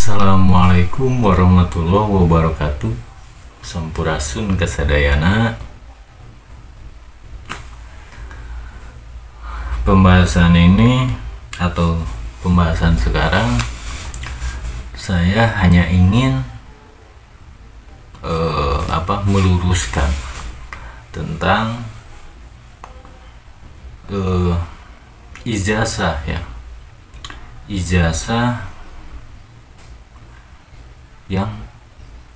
Assalamualaikum warahmatullahi wabarakatuh. Sampurasun kasadayana. Pembahasan ini atau pembahasan sekarang saya hanya ingin meluruskan tentang ijazah ya. Ijazah yang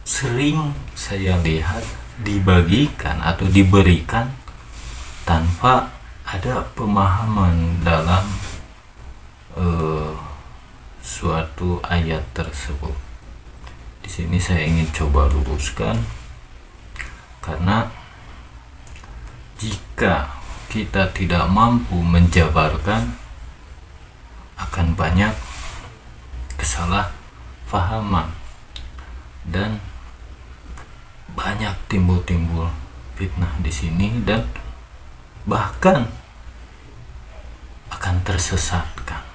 sering saya lihat dibagikan atau diberikan tanpa ada pemahaman dalam suatu ayat tersebut. Di sini saya ingin coba luruskan, karena jika kita tidak mampu menjabarkan, akan banyak kesalahpahaman dan banyak timbul fitnah di sini, dan bahkan akan tersesatkan.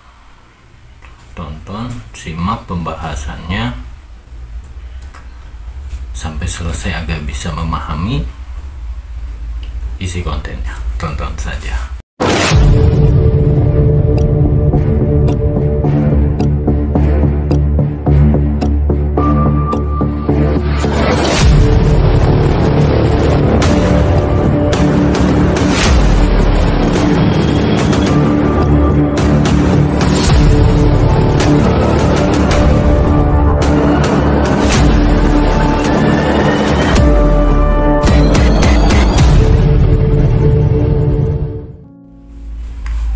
Tonton, simak pembahasannya sampai selesai agar bisa memahami isi kontennya. Tonton saja.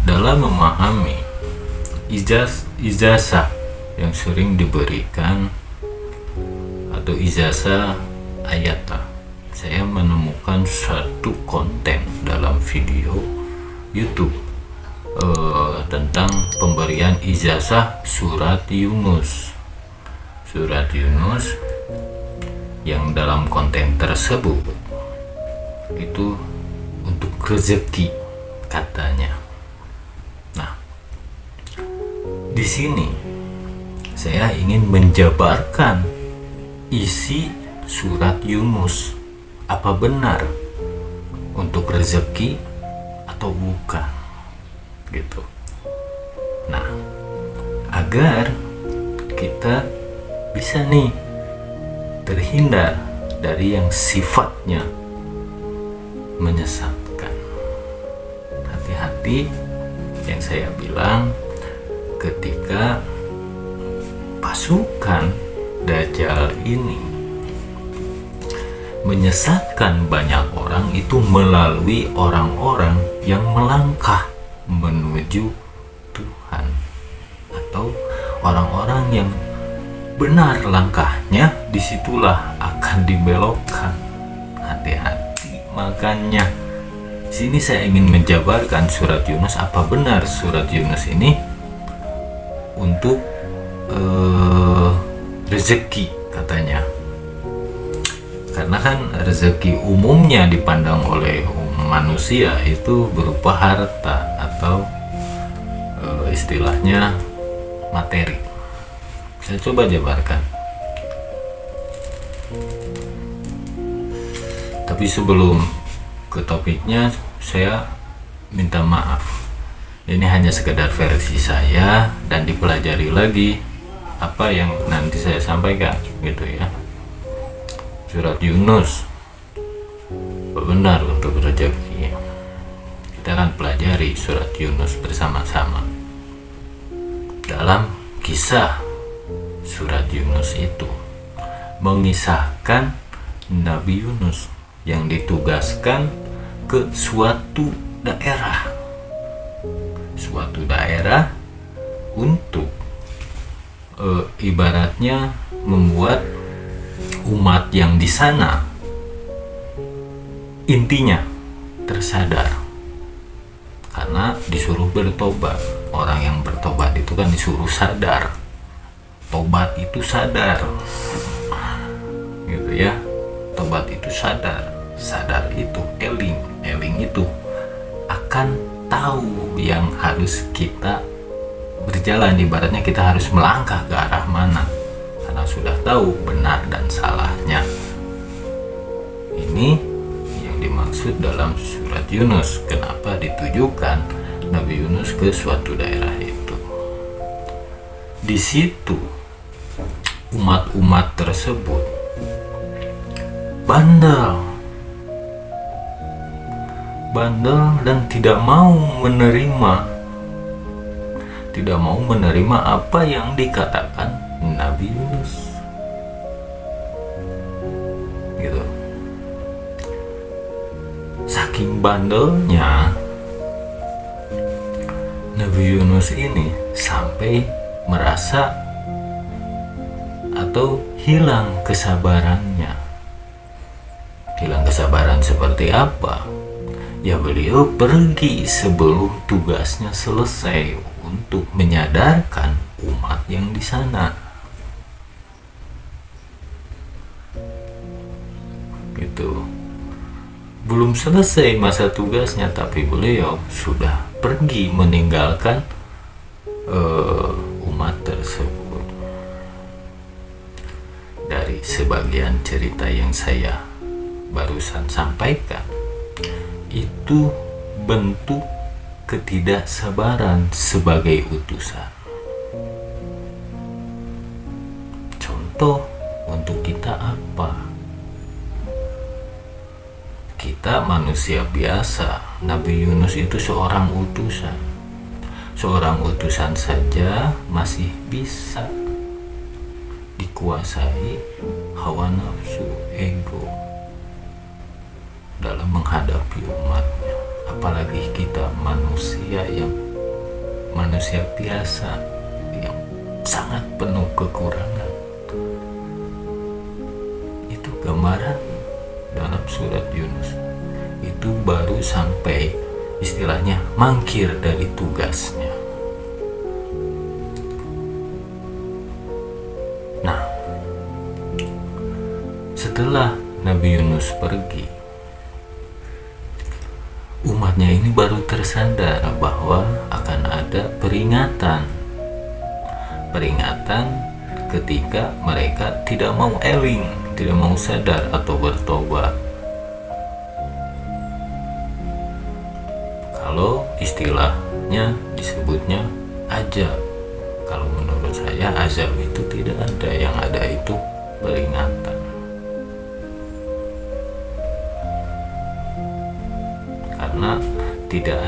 Dalam memahami ijazah yang sering diberikan atau ijazah ayat, saya menemukan satu konten dalam video YouTube tentang pemberian ijazah surat Yunus. Surat Yunus yang dalam konten tersebut itu untuk rezeki katanya. Di sini saya ingin menjabarkan isi surat Yunus, apa benar untuk rezeki atau bukan, gitu. Nah, agar kita bisa nih terhindar dari yang sifatnya menyesatkan. Hati-hati yang saya bilang, ketika pasukan Dajjal ini menyesatkan banyak orang, itu melalui orang-orang yang melangkah menuju Tuhan, atau orang-orang yang benar langkahnya, disitulah akan dibelokkan. Hati-hati. Makanya sini saya ingin menjabarkan surat Yunus, apa benar surat Yunus ini untuk rezeki katanya. Karena kan rezeki umumnya dipandang oleh manusia itu berupa harta atau istilahnya materi. Saya coba jabarkan. Tapi sebelum ke topiknya, saya minta maaf. Ini hanya sekedar versi saya dan dipelajari lagi apa yang nanti saya sampaikan, gitu ya. Surat Yunus benar untuk rezeki. Kita akan pelajari surat Yunus bersama-sama. Dalam kisah surat Yunus itu mengisahkan Nabi Yunus yang ditugaskan ke suatu daerah untuk ibaratnya membuat umat yang di sana intinya tersadar, karena disuruh bertobat. Orang yang bertobat itu kan disuruh sadar, tobat itu sadar, gitu ya. Tobat itu sadar, sadar itu eling itu akan tahu yang harus kita berjalan. Ibaratnya kita harus melangkah ke arah mana, sudah tahu benar dan salahnya. Ini yang dimaksud dalam surat Yunus. Kenapa ditujukan Nabi Yunus ke suatu daerah itu? Di situ umat-umat tersebut bandel dan tidak mau menerima apa yang dikatakan Nabi Yunus, gitu. Saking bandelnya Nabi Yunus ini sampai merasa atau hilang kesabarannya. Hilang kesabaran seperti apa? Ya, beliau pergi sebelum tugasnya selesai untuk menyadarkan umat yang di sana. Gitu. Belum selesai masa tugasnya, tapi beliau sudah pergi meninggalkan umat tersebut. Dari sebagian cerita yang saya barusan sampaikan, itu bentuk ketidaksabaran sebagai utusan. Contoh untuk kita apa? Kita manusia biasa. Nabi Yunus itu seorang utusan. Seorang utusan saja masih bisa dikuasai hawa nafsu, ego dalam menghadapi umatnya. Apalagi kita manusia biasa yang sangat penuh kekurangan. Itu gambaran dalam surat Yunus. Itu baru sampai istilahnya mangkir dari tugasnya. Nah, setelah Nabi Yunus pergi, umatnya ini baru tersadar bahwa akan ada peringatan ketika mereka tidak mau eling, tidak mau sadar atau bertobat. Kalau istilahnya disebutnya azab. Kalau menurut saya azab itu tidak ada, yang ada itu peringatan. Karena tidak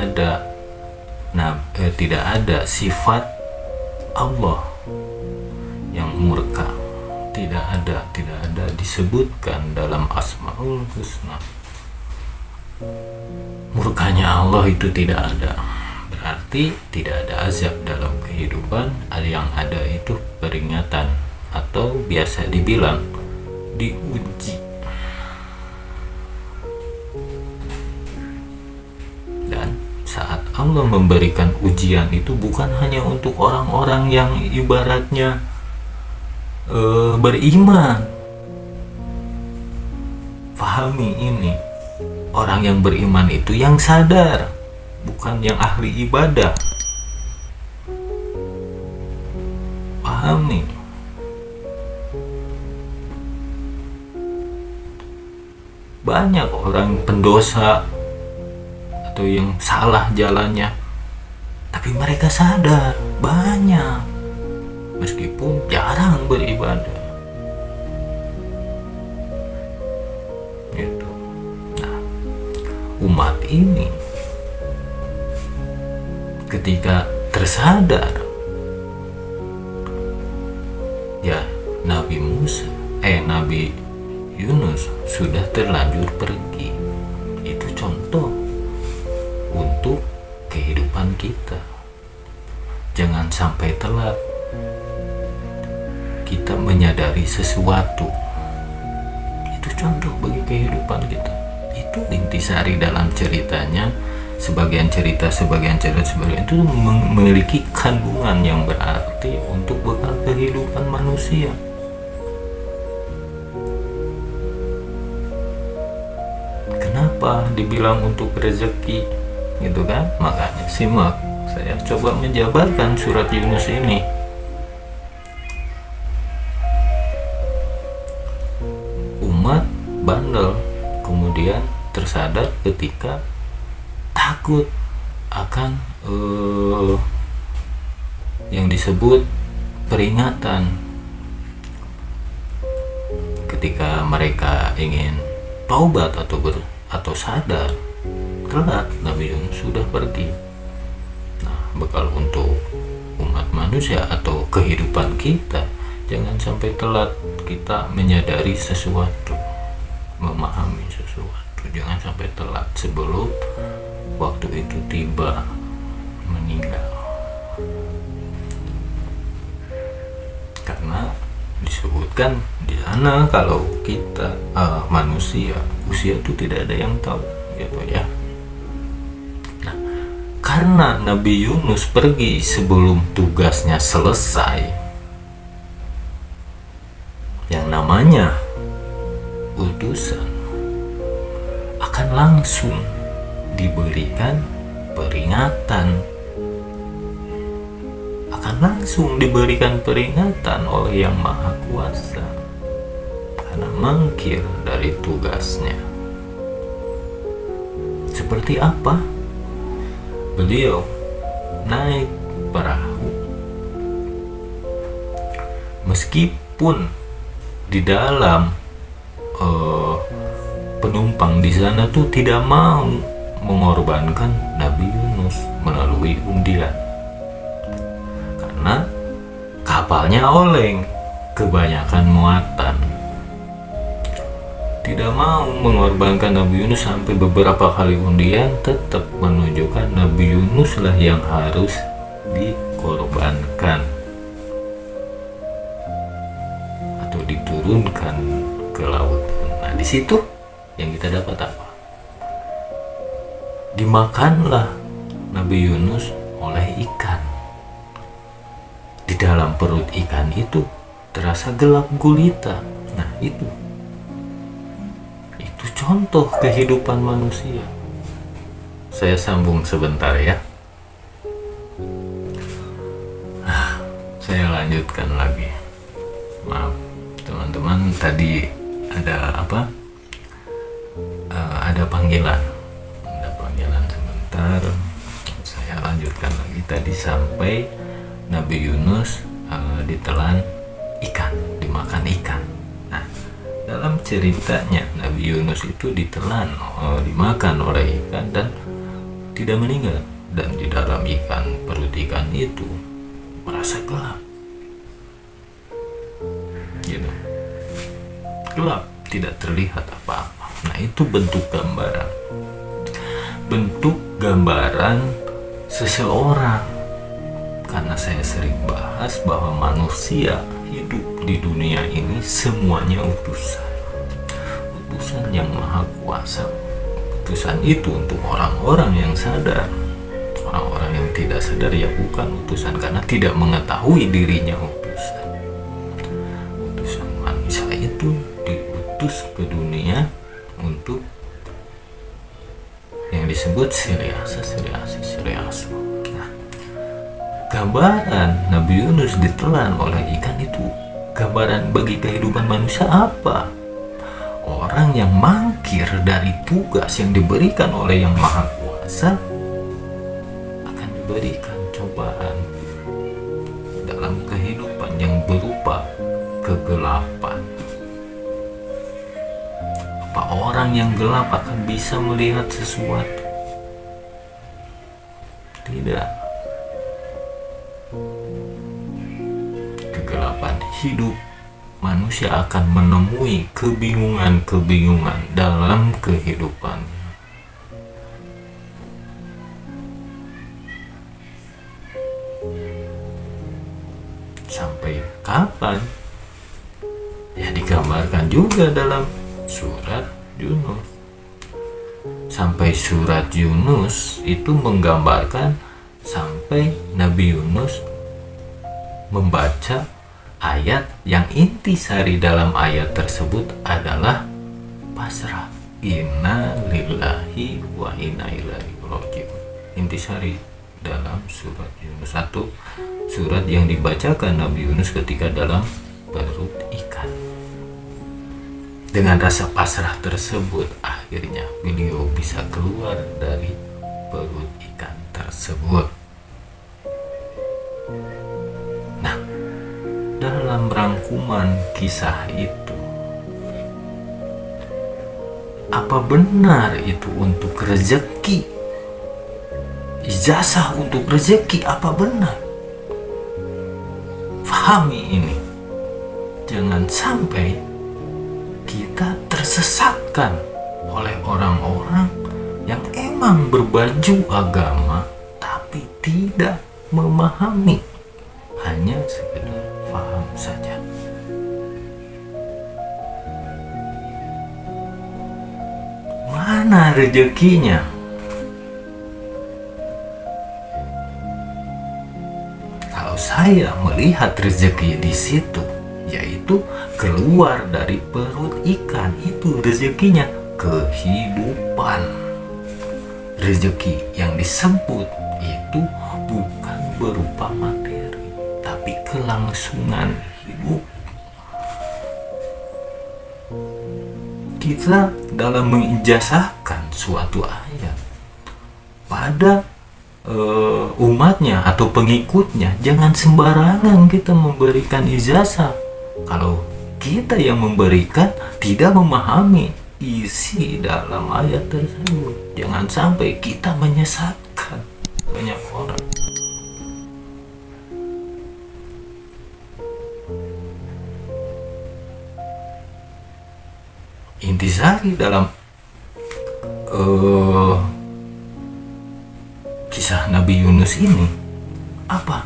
ada sifat Allah yang murka, tidak ada disebutkan dalam Asmaul Husna. Murkanya Allah itu tidak ada, berarti tidak ada azab dalam kehidupan. Yang ada itu peringatan, atau biasa dibilang diuji. Saat Allah memberikan ujian itu bukan hanya untuk orang-orang yang ibaratnya beriman. Pahami ini, orang yang beriman itu yang sadar, bukan yang ahli ibadah. Pahami. Banyak orang pendosa atau yang salah jalannya, tapi mereka sadar, banyak, meskipun jarang beribadah. Gitu. Nah, umat ini ketika tersadar, ya Nabi Yunus sudah terlanjur pergi. Itu contoh untuk kehidupan kita. Jangan sampai telat kita menyadari sesuatu. Itu contoh bagi kehidupan kita. Itu intisari dalam ceritanya. Sebagian cerita itu memiliki kandungan yang berarti untuk bekal kehidupan manusia. Kenapa dibilang untuk rezeki? Gitu kan? Makanya simak, saya coba menjabarkan surat Yunus ini. tersadar ketika takut akan yang disebut peringatan. Ketika mereka ingin taubat atau sadar, telat, Nabi Yunus sudah pergi. Nah, bekal untuk umat manusia atau kehidupan kita, jangan sampai telat kita menyadari sesuatu, memahami sesuatu. Jangan sampai telat sebelum waktu itu tiba, meninggal. Karena disebutkan di sana kalau kita manusia, usia itu tidak ada yang tahu, gitu ya. Nah, karena Nabi Yunus pergi sebelum tugasnya selesai, yang namanya utusan akan langsung diberikan peringatan, akan langsung diberikan peringatan oleh Yang Maha Kuasa karena mangkir dari tugasnya. Seperti apa? Beliau naik perahu, meskipun di dalam penumpang di sana tuh tidak mau mengorbankan Nabi Yunus melalui undian, karena kapalnya oleng, kebanyakan muatan. Tidak mau mengorbankan Nabi Yunus sampai beberapa kali undian, tetap menunjukkan Nabi Yunus lah yang harus dikorbankan atau diturunkan ke laut. Nah, di situ yang kita dapat apa? Dimakanlah Nabi Yunus oleh ikan. Di dalam perut ikan itu terasa gelap gulita. Nah, itu contoh kehidupan manusia. Saya sambung sebentar ya. Saya lanjutkan lagi. Maaf teman-teman, tadi ada apa? Ada panggilan sebentar. Saya lanjutkan lagi. Tadi sampai Nabi Yunus ditelan ikan, dimakan ikan. Nah, dalam ceritanya Nabi Yunus itu ditelan, dimakan oleh ikan dan tidak meninggal. Dan di dalam perut ikan itu merasa gelap, gitu. Gelap, tidak terlihat apa-apa. Nah, itu bentuk gambaran seseorang. Karena saya sering bahas bahwa manusia hidup di dunia ini semuanya utusan Yang Maha Kuasa. Utusan itu untuk orang-orang yang sadar. Orang-orang yang tidak sadar ya bukan utusan, karena tidak mengetahui dirinya utusan. Utusan manusia itu diutus ke dunia untuk yang disebut siliasa. Nah, gambaran Nabi Yunus ditelan oleh ikan itu gambaran bagi kehidupan manusia apa? Orang yang mangkir dari tugas yang diberikan oleh Yang Maha Kuasa akan diberikan cobaan dalam kehidupan yang berupa kegelapan. Apa orang yang gelap akan bisa melihat sesuatu? Tidak. Kegelapan hidup, manusia akan menemui kebingungan dalam kehidupannya. Sampai kapan? Ya digambarkan juga dalam surat Yunus. Sampai surat Yunus itu menggambarkan sampai Nabi Yunus membaca ayat yang intisari dalam ayat tersebut adalah pasrah. Inna lillahi wa inna ilaihi raji'un. Intisari dalam surat Yunus, satu surat yang dibacakan Nabi Yunus ketika dalam perut ikan. Dengan rasa pasrah tersebut, akhirnya beliau bisa keluar dari perut ikan tersebut. Nah, dalam rangkuman kisah itu, apa benar itu untuk rezeki? Ijazah untuk rezeki apa benar? Fahami ini. Jangan sampai kita tersesatkan oleh orang-orang yang emang berbaju agama tapi tidak memahami, hanya sekedar paham saja. Mana rezekinya? Kalau saya melihat rezeki di situ, yaitu keluar dari perut ikan, itu rezekinya kehidupan. Rezeki yang disebut itu bukan berupa materi, tapi kelangsungan hidup. Kita dalam mengijazahkan suatu ayat pada umatnya atau pengikutnya, jangan sembarangan kita memberikan ijazah. Kalau kita yang memberikan tidak memahami isi dalam ayat tersebut, jangan sampai kita menyesatkan banyak orang. Intisari dalam kisah Nabi Yunus ini apa?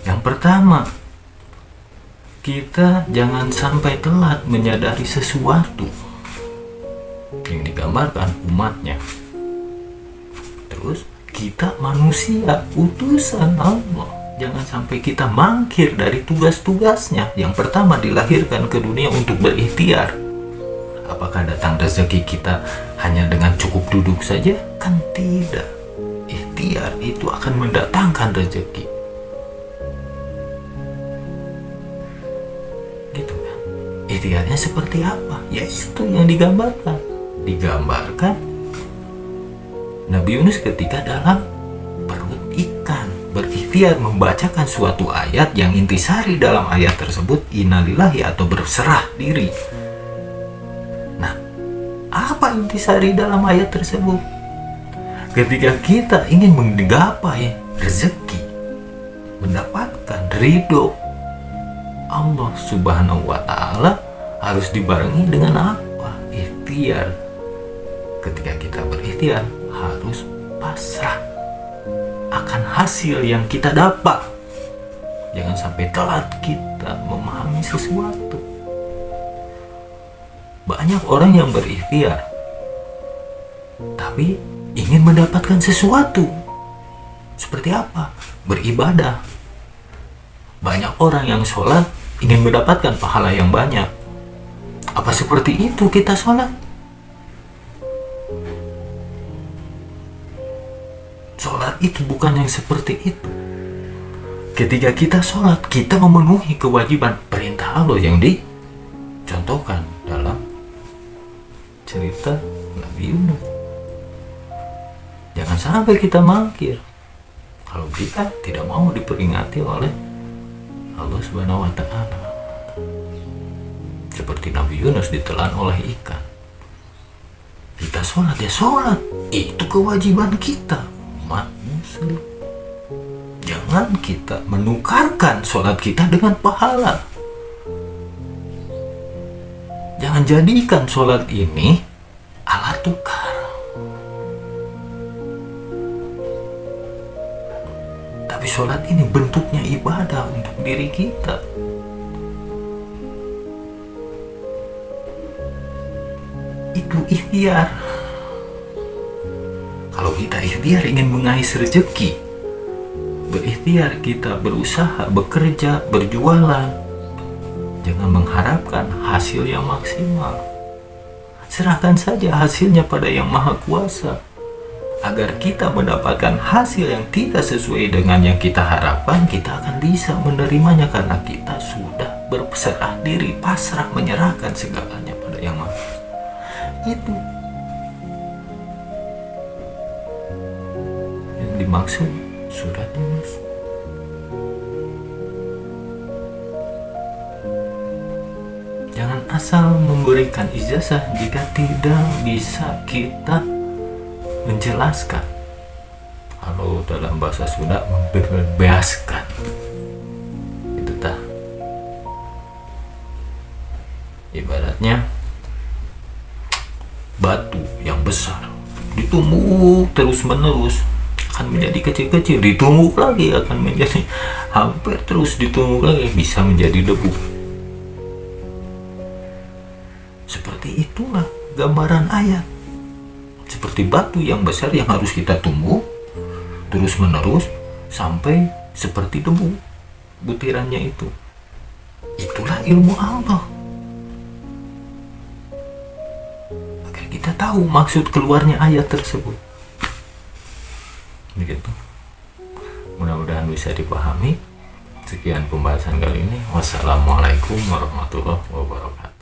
Yang pertama, kita jangan sampai telat menyadari sesuatu yang digambarkan umatnya. Terus kita manusia utusan Allah, jangan sampai kita mangkir dari tugas-tugasnya. Yang pertama, dilahirkan ke dunia untuk berikhtiar. Apakah datang rezeki kita hanya dengan cukup duduk saja? Kan tidak. Ikhtiar itu akan mendatangkan rezeki. Gitu kan? Ikhtiarnya seperti apa? Ya itu yang digambarkan. Digambarkan Nabi Yunus ketika dalam perut ikan berikhtiar membacakan suatu ayat yang intisari dalam ayat tersebut innalillahi atau berserah diri. Nah, apa intisari dalam ayat tersebut? Ketika kita ingin menggapai rezeki, mendapatkan ridho Allah Subhanahu wa Ta'ala, harus dibarengi dengan apa? Ikhtiar. Ketika kita berikhtiar, harus pasrah akan hasil yang kita dapat. Jangan sampai telat kita memahami sesuatu. Banyak orang yang berikhtiar tapi ingin mendapatkan sesuatu. Seperti apa? Beribadah. Banyak orang yang sholat ingin mendapatkan pahala yang banyak. Apa seperti itu kita sholat? Sholat itu bukan yang seperti itu. Ketika kita sholat, kita memenuhi kewajiban perintah Allah yang dicontohkan dalam cerita Nabi Yunus. Jangan sampai kita mangkir kalau kita tidak mau diperingati oleh Allah Subhanahu wa Ta'ala. Seperti Nabi Yunus ditelan oleh ikan. Kita sholat, ya sholat, itu kewajiban kita umat muslim. Jangan kita menukarkan sholat kita dengan pahala. Jangan jadikan sholat ini alat tukar. Tapi sholat ini bentuknya ibadah untuk diri kita. Itu ikhtiar. Kalau kita ikhtiar ingin mengais rezeki, berikhtiar kita berusaha, bekerja, berjualan, jangan mengharapkan hasil yang maksimal. Serahkan saja hasilnya pada Yang Maha Kuasa, agar kita mendapatkan hasil yang tidak sesuai dengan yang kita harapkan. Kita akan bisa menerimanya karena kita sudah berserah diri, pasrah, menyerahkan segalanya pada nggak yang maaf itu yang dimaksud sudah tulus. Jangan asal memberikan ijazah jika tidak bisa kita menjelaskan. Kalau dalam bahasa Sunda membebaskan. Itu tah. Ibaratnya batu yang besar ditumbuk terus menerus akan menjadi kecil-kecil, ditumbuk lagi akan menjadi hampir terus ditumbuk lagi bisa menjadi debu. Seperti itulah gambaran ayat. Seperti batu yang besar yang harus kita tumbuk terus menerus sampai seperti debu butirannya itu. Itulah ilmu Allah. Agar kita tahu maksud keluarnya ayat tersebut. Begitu. Mudah-mudahan bisa dipahami. Sekian pembahasan kali ini. Wassalamualaikum warahmatullahi wabarakatuh.